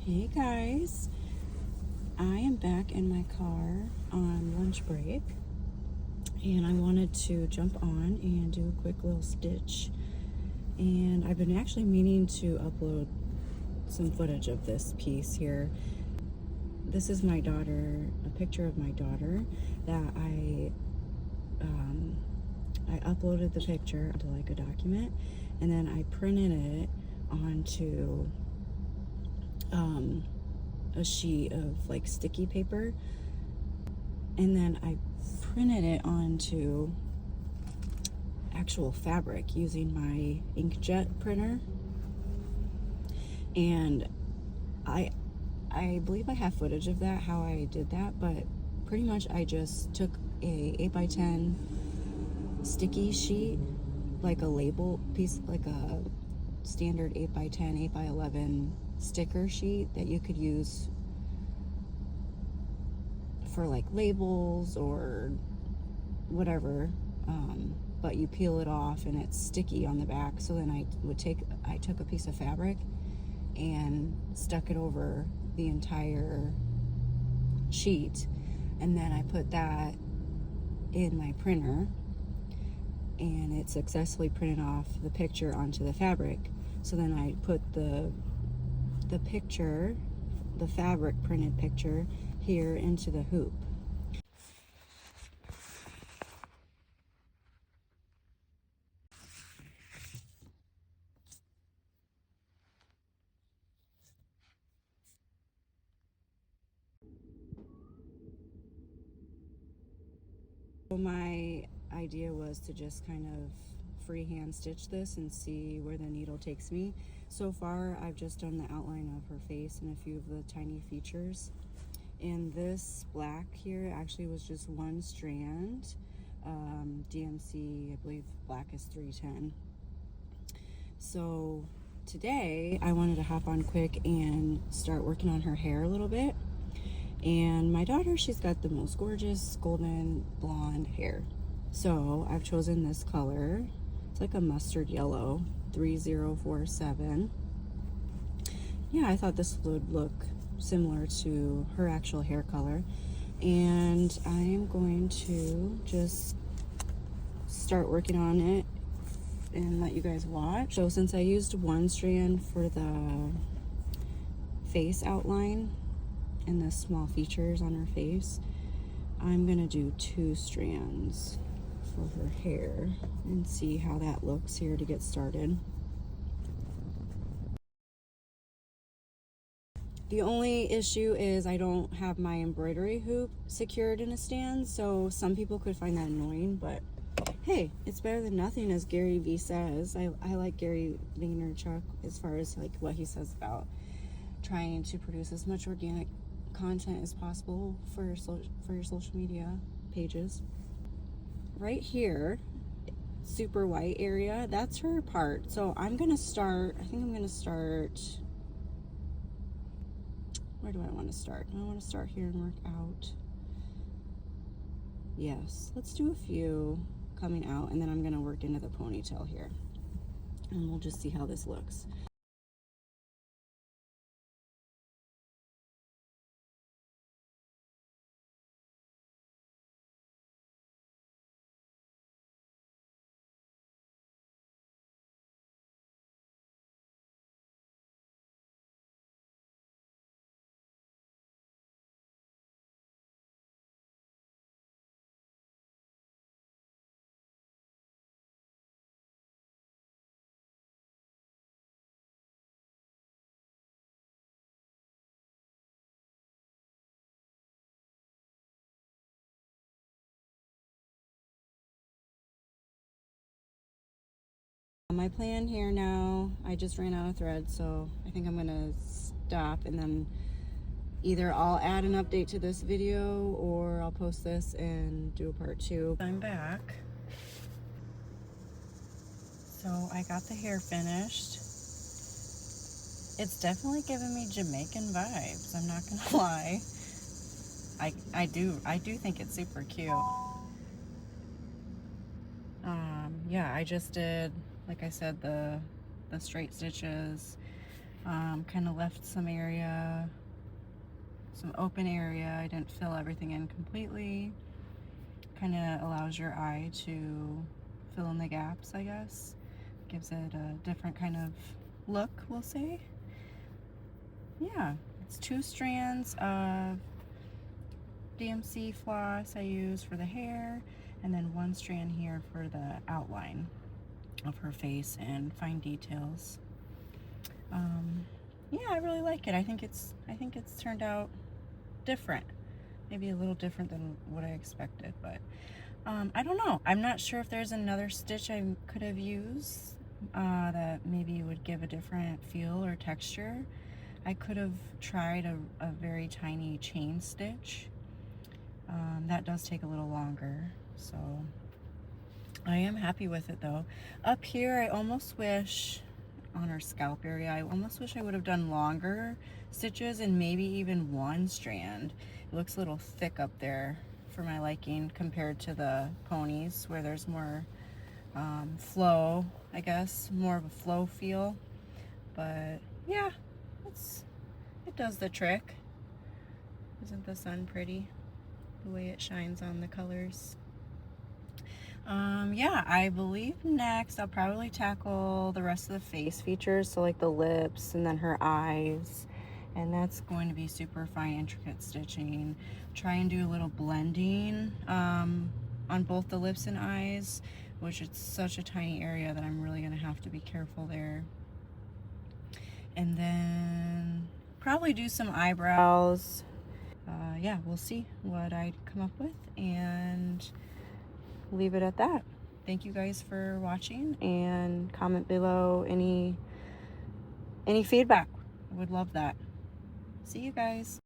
Hey guys, I am back in my car on lunch break and I wanted to jump on and do a quick little stitch, and I've been actually meaning to upload some footage of this piece here. This is my daughter, a picture of my daughter that I uploaded the picture onto like a document, and then I printed it onto a sheet of like sticky paper, and then I printed it onto actual fabric using my Inkjet printer. And I believe I have footage of that, how I did that, but pretty much I just took a 8x10 sticky sheet, like a label piece, like a standard 8x10, 8x11 sticker sheet that you could use for like labels or whatever, but you peel it off and it's sticky on the back. So then I took a piece of fabric and stuck it over the entire sheet, and then I put that in my printer, and it successfully printed off the picture onto the fabric. So then I put the picture, the fabric printed picture, here into the hoop. So my idea was to just kind of freehand stitch this and see where the needle takes me. So far I've just done the outline of her face and a few of the tiny features. And this black here actually was just one strand, DMC, I believe black is 310. So today I wanted to hop on quick and start working on her hair a little bit. And my daughter, she's got the most gorgeous golden blonde hair. So I've chosen this color. It's like a mustard yellow, 3047. Yeah, I thought this would look similar to her actual hair color. And I am going to just start working on it and let you guys watch. So since I used one strand for the face outline and the small features on her face, I'm gonna do 2 strands for her hair and see how that looks here to get started. The only issue is I don't have my embroidery hoop secured in a stand, so some people could find that annoying, but hey, it's better than nothing, as Gary V says. I like Gary Vaynerchuk as far as like what he says about trying to produce as much organic content as possible for your social media pages. Right here, super white area, that's her part. So I'm gonna start, I think I'm gonna start, where do I want to start? Do I want to start here and work out? Yes, let's do a few coming out, and then I'm gonna work into the ponytail here, and we'll just see how this looks. My plan here now, I just ran out of thread, so I think I'm gonna stop, and then either I'll add an update to this video or I'll post this and do a part 2. I'm back. So I got the hair finished. It's definitely giving me Jamaican vibes, I'm not gonna lie. I do think it's super cute. Yeah, I just did, like I said, the straight stitches, Kind of left some area, some open area. I didn't fill everything in completely. Kind of allows your eye to fill in the gaps, I guess. Gives it a different kind of look, we'll say. Yeah, it's 2 strands of DMC floss I use for the hair, and then 1 strand here for the outline of her face and fine details. Yeah, I really like it. I think it's turned out different, maybe a little different than what I expected, but I don't know. I'm not sure if there's another stitch I could have used that maybe would give a different feel or texture. I could have tried a very tiny chain stitch. That does take a little longer, so I am happy with it though. Up here, I almost wish, on her scalp area, I almost wish I would have done longer stitches and maybe even 1 strand. It looks a little thick up there for my liking compared to the ponies where there's more flow, I guess, more of a flow feel. But yeah, it does the trick. Isn't the sun pretty? The way it shines on the colors. Yeah, I believe next I'll probably tackle the rest of the face features, so like the lips and then her eyes, and that's going to be super fine, intricate stitching. Try and do a little blending on both the lips and eyes, which it's such a tiny area that I'm really going to have to be careful there. And then probably do some eyebrows. Yeah, we'll see what I come up with, and leave it at that. Thank you guys for watching, and comment below any feedback. I would love that. See you guys.